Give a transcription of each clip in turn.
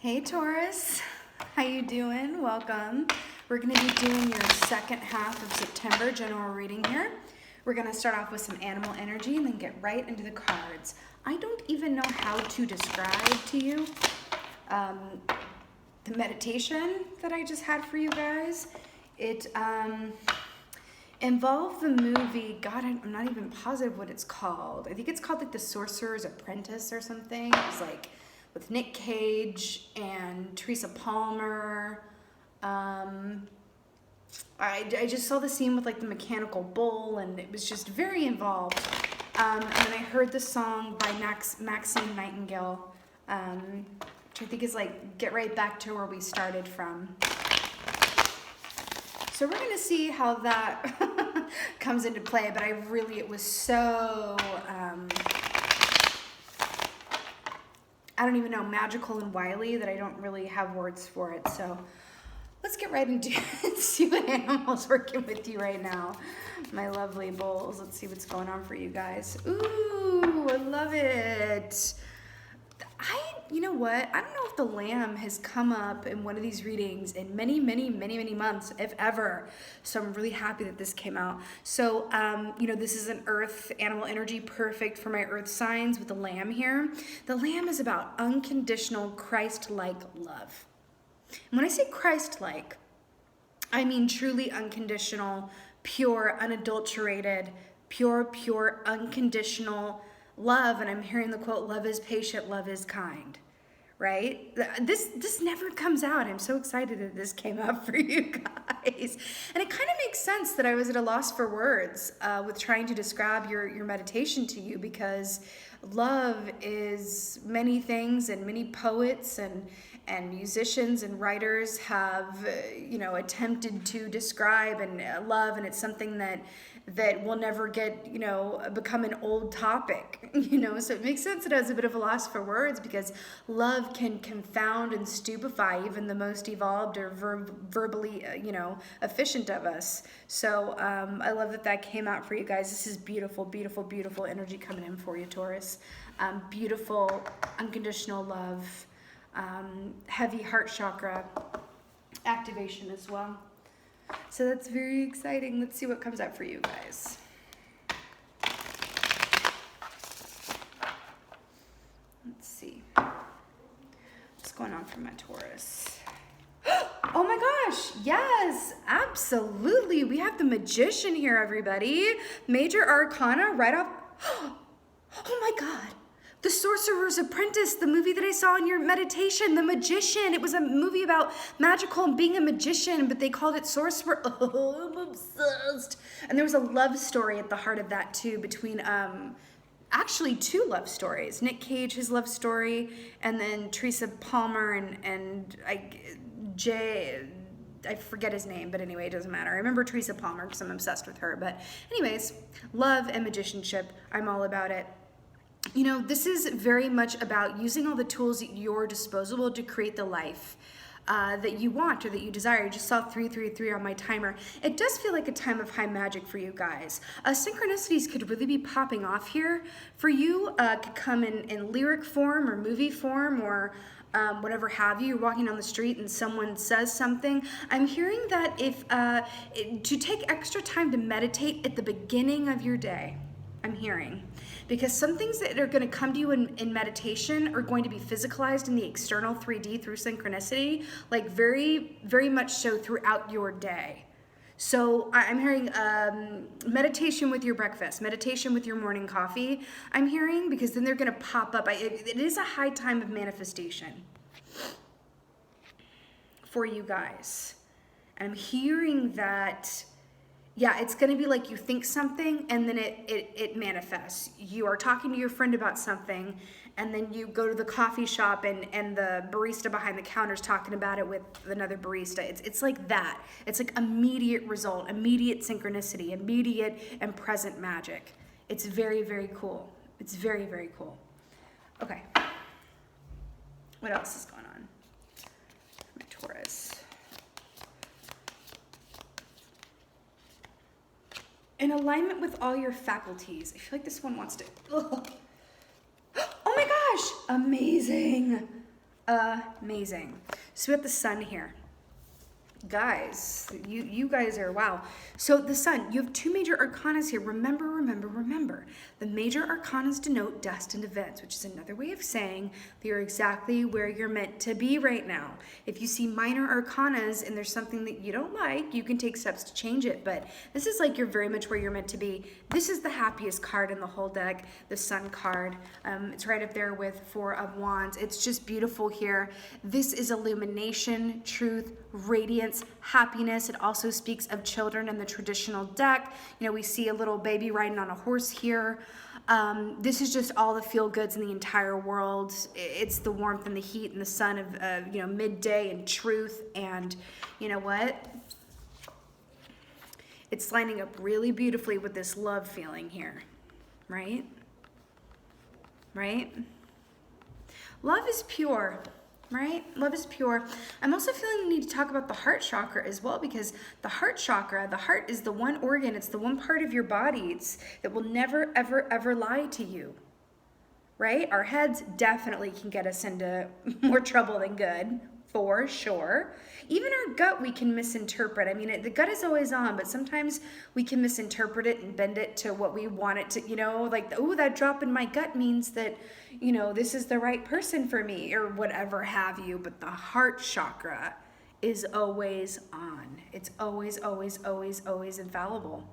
Hey Taurus, how you doing? Welcome. We're going to be doing your second half of September general reading here. We're going to start off with some animal energy and then get right into the cards. I don't even know how to describe to you the meditation that I just had for you guys. It involved the movie, God, I'm not even positive what it's called. I think it's called like The Sorcerer's Apprentice or something. It was like with Nick Cage and Teresa Palmer. I just saw the scene with like the mechanical bull, and it was just very involved. And then I heard the song by Maxine Nightingale, which I think is like Get Right Back to Where We Started From. So we're gonna see how that comes into play, but it was so, I don't even know, magical and wily that I don't really have words for it. So let's get right into it. See what animal's working with you right now. My lovely bulls. Let's see what's going on for you guys. Ooh, I love it. You know what? I don't know if the lamb has come up in one of these readings in many months, if ever. So I'm really happy that this came out. So, this is an earth animal energy, perfect for my earth signs with the lamb here. The lamb is about unconditional Christ-like love. And when I say Christ-like, I mean truly unconditional, pure, unadulterated, pure, unconditional love. And I'm hearing the quote, love is patient, love is kind, right? This never comes out. I'm so excited that this came up for you guys. And it kind of makes sense that I was at a loss for words with trying to describe your meditation to you, because love is many things, and many poets and musicians and writers have, attempted to describe and love, and it's something that will never get, become an old topic, so it makes sense that I was a bit of a loss for words, because love can confound and stupefy even the most evolved or verbally, efficient of us. So I love that came out for you guys. This is beautiful energy coming in for you, Taurus. Beautiful, unconditional love, heavy heart chakra activation as well. So that's very exciting. Let's see what comes up for you guys. Let's see. What's going on for my Taurus? Oh my gosh, yes, absolutely. We have the Magician here, everybody. Major Arcana right off. Oh my God. The Sorcerer's Apprentice, the movie that I saw in your meditation, The Magician. It was a movie about magical and being a magician, but they called it Sorcerer. Oh, I'm obsessed. And there was a love story at the heart of that too, between actually two love stories. Nick Cage, his love story, and then Teresa Palmer and I forget his name, but anyway, it doesn't matter. I remember Teresa Palmer because I'm obsessed with her. But anyways, love and magicianship, I'm all about it. This is very much about using all the tools at your disposal to create the life that you want or that you desire. I just saw 333 on my timer. It does feel like a time of high magic for you guys. Synchronicities could really be popping off here for you. Could come in lyric form or movie form or whatever have you. You're walking down the street and someone says something. I'm hearing that to take extra time to meditate at the beginning of your day. I'm hearing. Because some things that are going to come to you in meditation are going to be physicalized in the external 3D through synchronicity, like very, very much so throughout your day. So I'm hearing meditation with your breakfast, meditation with your morning coffee, I'm hearing, because then they're going to pop up. It is a high time of manifestation for you guys. And I'm hearing that, yeah, it's going to be like you think something and then it manifests. You are talking to your friend about something, and then you go to the coffee shop and the barista behind the counter is talking about it with another barista. It's like that. It's like immediate result, immediate synchronicity, immediate and present magic. It's very, very cool. It's very, very cool. Okay. What else is going on? My Taurus. In alignment with all your faculties. I feel like this one wants to. Ugh. Oh my gosh, amazing. Amazing. So we have the sun here. Guys, you guys are wow. So the sun, you have two major arcanas here. Remember, remember, remember. The major arcanas denote destined events, which is another way of saying that you're exactly where you're meant to be right now. If you see minor arcanas and there's something that you don't like, you can take steps to change it. But this is like you're very much where you're meant to be. This is the happiest card in the whole deck, the sun card. It's right up there with Four of Wands. It's just beautiful here. This is illumination, truth, radiance, happiness. It also speaks of children in the traditional deck. You know, we see a little baby riding on a horse here. This is just all the feel goods in the entire world. It's the warmth and the heat and the sun of, you know, midday and truth. And you know what? It's lining up really beautifully with this love feeling here, right? Right? Love is pure. Right? Love is pure. I'm also feeling the need to talk about the heart chakra as well, because the heart chakra, the heart is the one organ, it's the one part of your body that will never, ever, ever lie to you. Right? Our heads definitely can get us into more trouble than good, for sure. Even our gut we can misinterpret. I mean, the gut is always on, but sometimes we can misinterpret it and bend it to what we want it to, you know, like, oh, that drop in my gut means that, you know, this is the right person for me or whatever have you. But the heart chakra is always on. It's always, always, always, always infallible.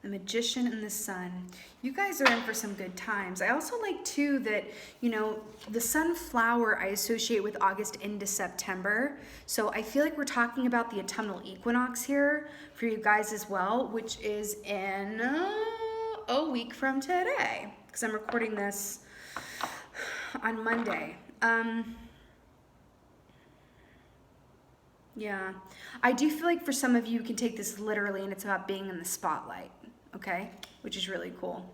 The Magician and the Sun. You guys are in for some good times. I also like too that, you know, the sunflower I associate with August into September. So I feel like we're talking about the autumnal equinox here for you guys as well, which is in a week from today, because I'm recording this on Monday. Yeah, I do feel like for some of you can take this literally, and it's about being in the spotlight. Okay, which is really cool.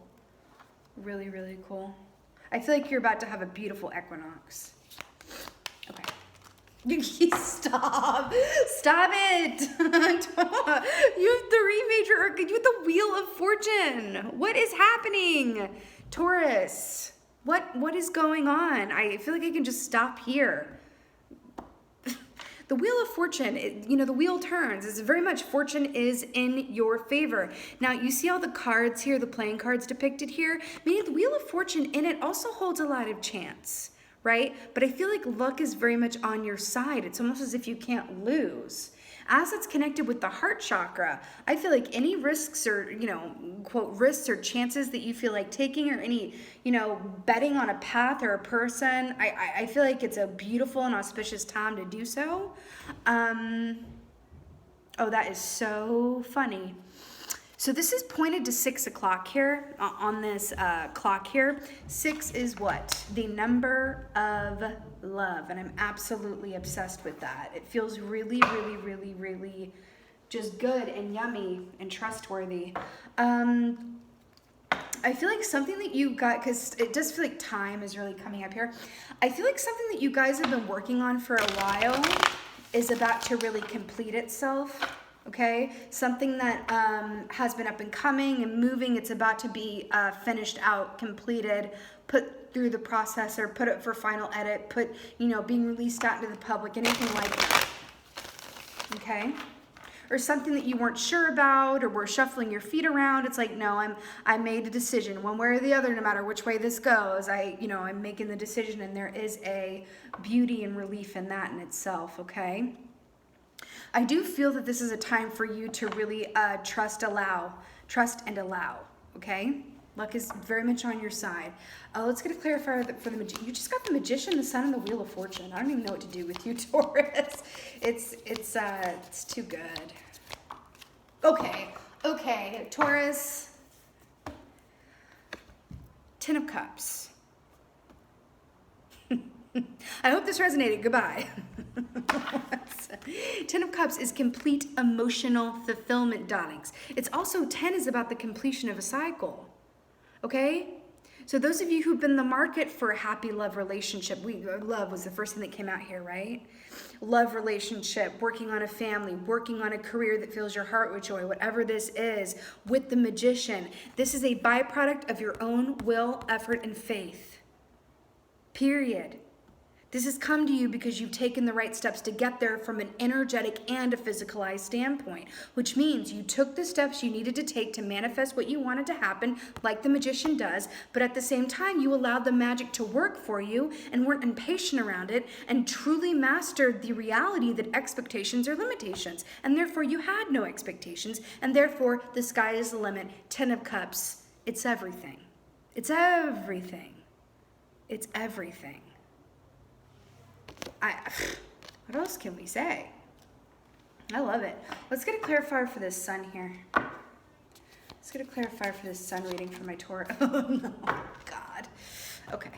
Really, really cool. I feel like you're about to have a beautiful equinox. Okay. Stop. Stop it. You have three major arcana. You have the Wheel of Fortune. What is happening? Taurus. What is going on? I feel like I can just stop here. The Wheel of Fortune, you know, the wheel turns. It's very much fortune is in your favor. Now, you see all the cards here, the playing cards depicted here? Meaning the Wheel of Fortune in it also holds a lot of chance, right? But I feel like luck is very much on your side. It's almost as if you can't lose. As it's connected with the heart chakra, I feel like any risks or, you know, quote, risks or chances that you feel like taking or any, you know, betting on a path or a person, I feel like it's a beautiful and auspicious time to do so. Oh, that is so funny. So this is pointed to 6 o'clock here on this clock here. 6 is what? The number of love. And I'm absolutely obsessed with that. It feels really, really, really, really just good and yummy and trustworthy. I feel like something that you got, because it does feel like time is really coming up here. I feel like something that you guys have been working on for a while is about to really complete itself. Okay, something that has been up and coming and moving. It's about to be finished out, completed, put through the processor, put it for final edit, you know, being released out into the public, anything like that. Okay, or something that you weren't sure about, or were shuffling your feet around. It's like, no, I made a decision, one way or the other, no matter which way this goes. I'm making the decision, and there is a beauty and relief in that in itself. Okay. I do feel that this is a time for you to really trust and allow, okay? Luck is very much on your side. Let's get a clarifier for the Magician. You just got the Magician, the Sun, and the Wheel of Fortune. I don't even know what to do with you, Taurus. It's too good. Okay, Taurus. 10 of Cups. I hope this resonated. Goodbye. 10 of Cups is complete emotional fulfillment, darlings. It's also 10 is about the completion of a cycle. Okay? So those of you who've been in the market for a happy love relationship, love was the first thing that came out here, right? Love relationship, working on a family, working on a career that fills your heart with joy, whatever this is, with the Magician. This is a byproduct of your own will, effort, and faith. period. This has come to you because you've taken the right steps to get there from an energetic and a physicalized standpoint, which means you took the steps you needed to take to manifest what you wanted to happen, like the magician does, but at the same time, you allowed the magic to work for you and weren't impatient around it and truly mastered the reality that expectations are limitations. And therefore, you had no expectations, and therefore, the sky is the limit. 10 of Cups, it's everything. It's everything. It's everything. What else can we say? I love it. Let's get a clarifier for this sun here. Let's get a clarifier for this sun reading for my Taurus. Oh no, God. Okay.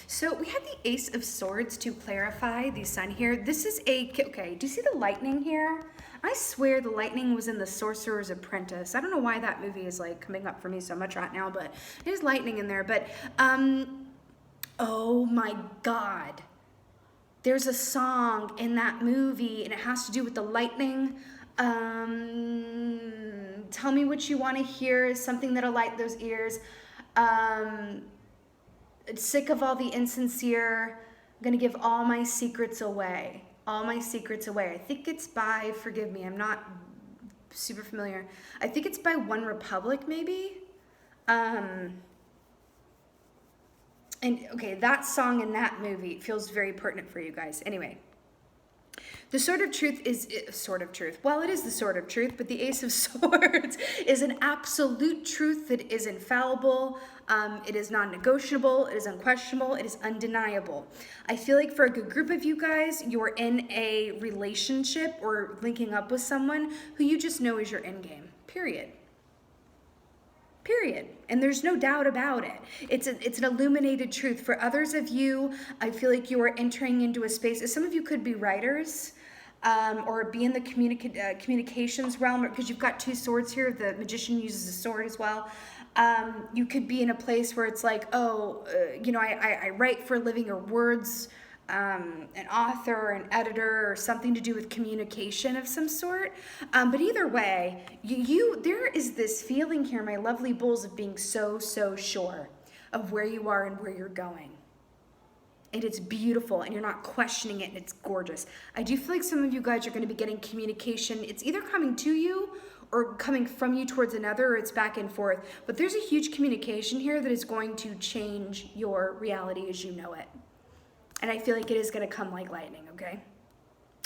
So we had the Ace of Swords to clarify the sun here. This is okay, do you see the lightning here? I swear the lightning was in the Sorcerer's Apprentice. I don't know why that movie is like coming up for me so much right now, but there's lightning in there. But, oh my God. There's a song in that movie, and it has to do with the lightning. Tell me what you want to hear, something that'll light those ears. Sick of all the insincere. I'm going to give all my secrets away. All my secrets away. I think it's by, forgive me, I'm not super familiar. I think it's by One Republic, maybe. And okay, that song in that movie feels very pertinent for you guys. Anyway, the Sword of Truth is, Sword of Truth. Well, it is the Sword of Truth, but the Ace of Swords is an absolute truth that is infallible. It is non-negotiable. It is unquestionable. It is undeniable. I feel like for a good group of you guys, you're in a relationship or linking up with someone who you just know is your end game, period. Period. And there's no doubt about it. It's an illuminated truth. For others of you, I feel like you are entering into a space. Some of you could be writers or be in the communications realm, because you've got 2 swords here. The magician uses a sword as well. You could be in a place where it's like, I write for a living, or words, an author, an editor, or something to do with communication of some sort. But either way, there is this feeling here, my lovely bulls, of being so sure of where you are and where you're going. And it's beautiful, and you're not questioning it, and it's gorgeous. I do feel like some of you guys are going to be getting communication. It's either coming to you or coming from you towards another, or it's back and forth. But there's a huge communication here that is going to change your reality as you know it. And I feel like it is going to come like lightning, okay?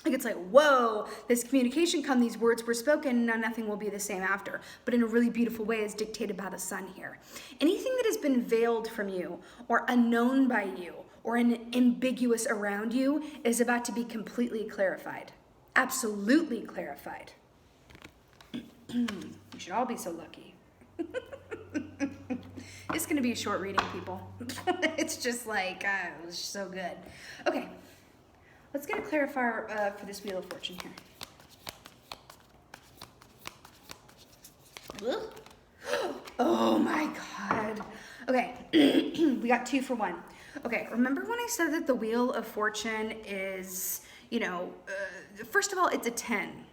Like it's like, whoa, this communication come, these words were spoken, now nothing will be the same after. But in a really beautiful way as dictated by the sun here. Anything that has been veiled from you or unknown by you or ambiguous around you is about to be completely clarified. Absolutely clarified. You should all be so lucky. It's going to be a short reading, people. It's just like, it was so good. Okay, let's get a clarifier for this Wheel of Fortune here. Oh my God. Okay, we got 2 for 1. Okay, remember when I said that the Wheel of Fortune is, first of all, it's a 10,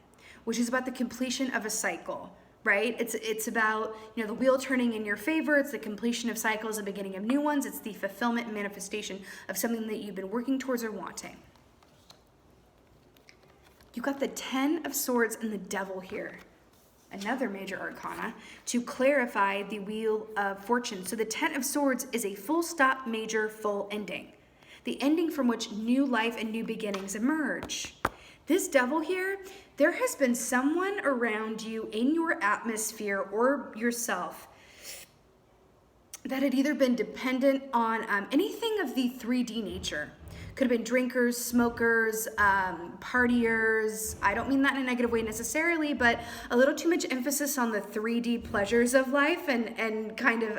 which is about the completion of a cycle. Right? It's about, the wheel turning in your favor. It's the completion of cycles, the beginning of new ones. It's the fulfillment and manifestation of something that you've been working towards or wanting. You got the 10 of Swords and the Devil here. Another major arcana to clarify the Wheel of Fortune. So the 10 of Swords is a full stop, major, full ending. The ending from which new life and new beginnings emerge. This Devil here, there has been someone around you in your atmosphere or yourself that had either been dependent on anything of the 3D nature. Could have been drinkers, smokers, partiers. I don't mean that in a negative way necessarily, but a little too much emphasis on the 3D pleasures of life and kind of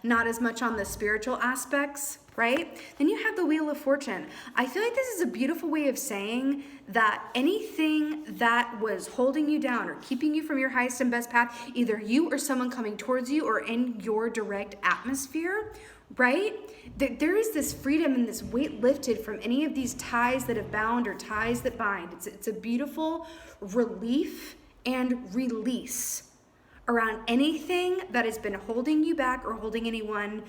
not as much on the spiritual aspects, right? Then you have the Wheel of Fortune. I feel like this is a beautiful way of saying that anything that was holding you down or keeping you from your highest and best path, either you or someone coming towards you or in your direct atmosphere, right? There is this freedom and this weight lifted from any of these ties that have bound or ties that bind. It's a beautiful relief and release around anything that has been holding you back or holding anyone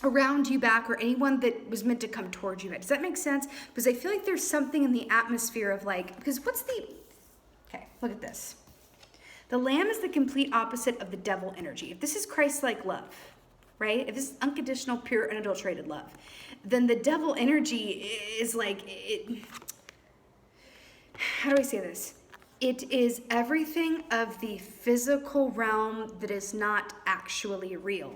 around you back, or anyone that was meant to come towards you. Does that make sense? Because I feel like there's something in the atmosphere of like, because okay, look at this. The Lamb is the complete opposite of the devil energy. If this is Christ-like love, right? If this is unconditional, pure, unadulterated love, then the devil energy is like, how do I say this? It is everything of the physical realm that is not actually real.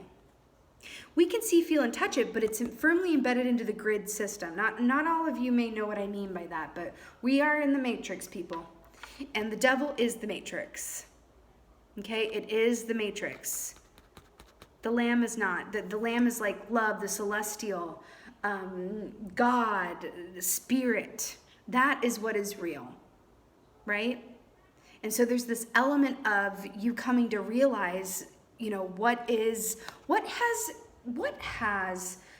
We can see, feel, and touch it, but it's firmly embedded into the grid system. Not all of you may know what I mean by that, but we are in the matrix, people. And the devil is the matrix. Okay, it is the matrix. The Lamb is not. The Lamb is like love, the celestial, God, the spirit. That is what is real, right? And so there's this element of you coming to realize, you know, what has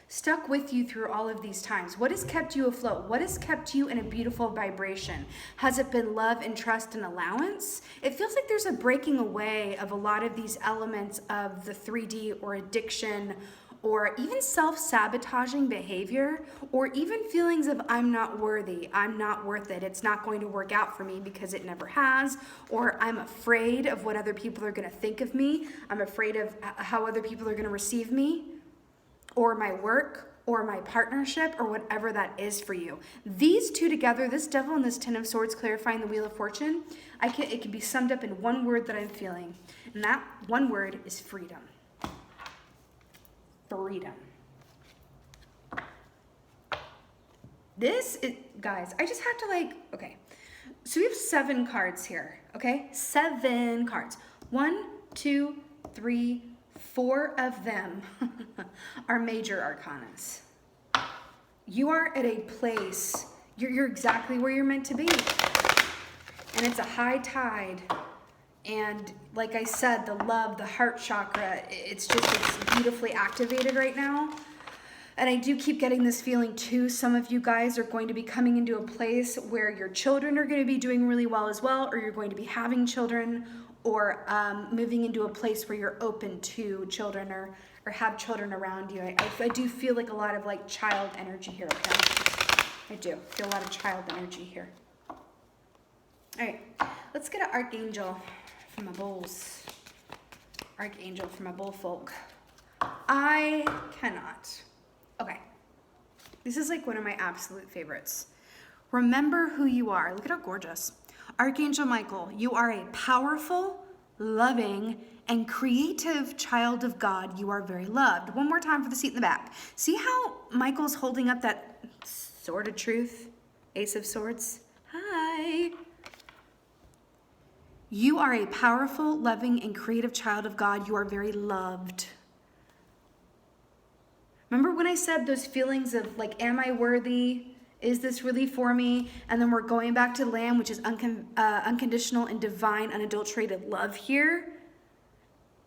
stuck with you through all of these times? What has kept you afloat? What has kept you in a beautiful vibration? Has it been love and trust and allowance? It feels like there's a breaking away of a lot of these elements of the 3D or addiction, or even self-sabotaging behavior, or even feelings of I'm not worthy, I'm not worth it, it's not going to work out for me because it never has, or I'm afraid of what other people are going to think of me, I'm afraid of how other people are going to receive me, or my work, or my partnership, or whatever that is for you. These two together, this devil and this 10 of swords clarifying the wheel of fortune, it can be summed up in one word that I'm feeling, and that one word is freedom. Freedom. This is, guys, I just have to okay. So we have 7 cards here, okay? 7 cards. 1, 2, 3, 4 of them are major arcanas. You are at a place, you're exactly where you're meant to be. And it's a high tide. And like I said, the love, the heart chakra, it's beautifully activated right now. And I do keep getting this feeling too. Some of you guys are going to be coming into a place where your children are going to be doing really well as well, or you're going to be having children, or moving into a place where you're open to children, or have children around you. I do feel like a lot of like child energy here, okay? I do feel a lot of child energy here. All right, let's get an Archangel for my bulls. Archangel for my bull folk. I cannot. Okay. This is like one of my absolute favorites. Remember who you are. Look at how gorgeous. Archangel Michael, you are a powerful, loving, and creative child of God. You are very loved. One more time for the seat in the back. See how Michael's holding up that sword of truth? Ace of Swords. Hi. You are a powerful, loving, and creative child of God. You are very loved. Remember when I said those feelings of like, am I worthy? Is this really for me? And then we're going back to the Lamb, which is unconditional and divine, unadulterated love here.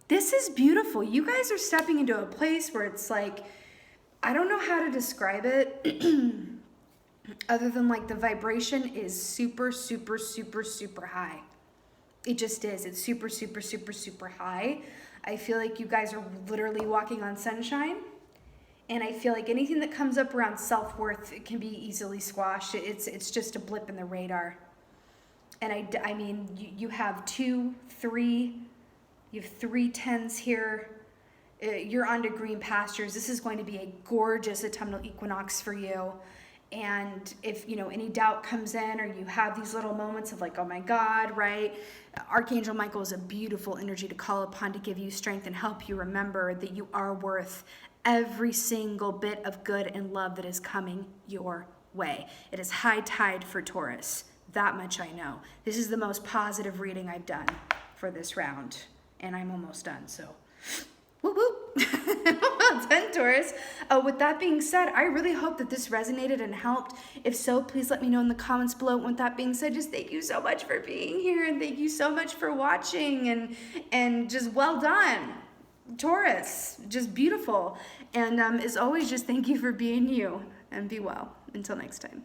This is beautiful. You guys are stepping into a place where it's like, I don't know how to describe it other than like the vibration is super, super, super, super high. It just is. It's super, super, super, super high. I feel like you guys are literally walking on sunshine. And I feel like anything that comes up around self-worth, it can be easily squashed. It's just a blip in the radar. And I mean, you have 2, 3, you have 3 10s here. You're onto green pastures. This is going to be a gorgeous autumnal equinox for you. And if, you know, any doubt comes in, or you have these little moments of like, oh my God, right? Archangel Michael is a beautiful energy to call upon to give you strength and help you remember that you are worth every single bit of good and love that is coming your way. It is high tide for Taurus. That much I know. This is the most positive reading I've done for this round. And I'm almost done, so whoop whoop. Well done, Taurus. With that being said, I really hope that this resonated and helped. If so, please let me know in the comments below. With that being said, just thank you so much for being here, and thank you so much for watching, and just well done, Taurus. Just beautiful. And as always, just thank you for being you, and be well. Until next time.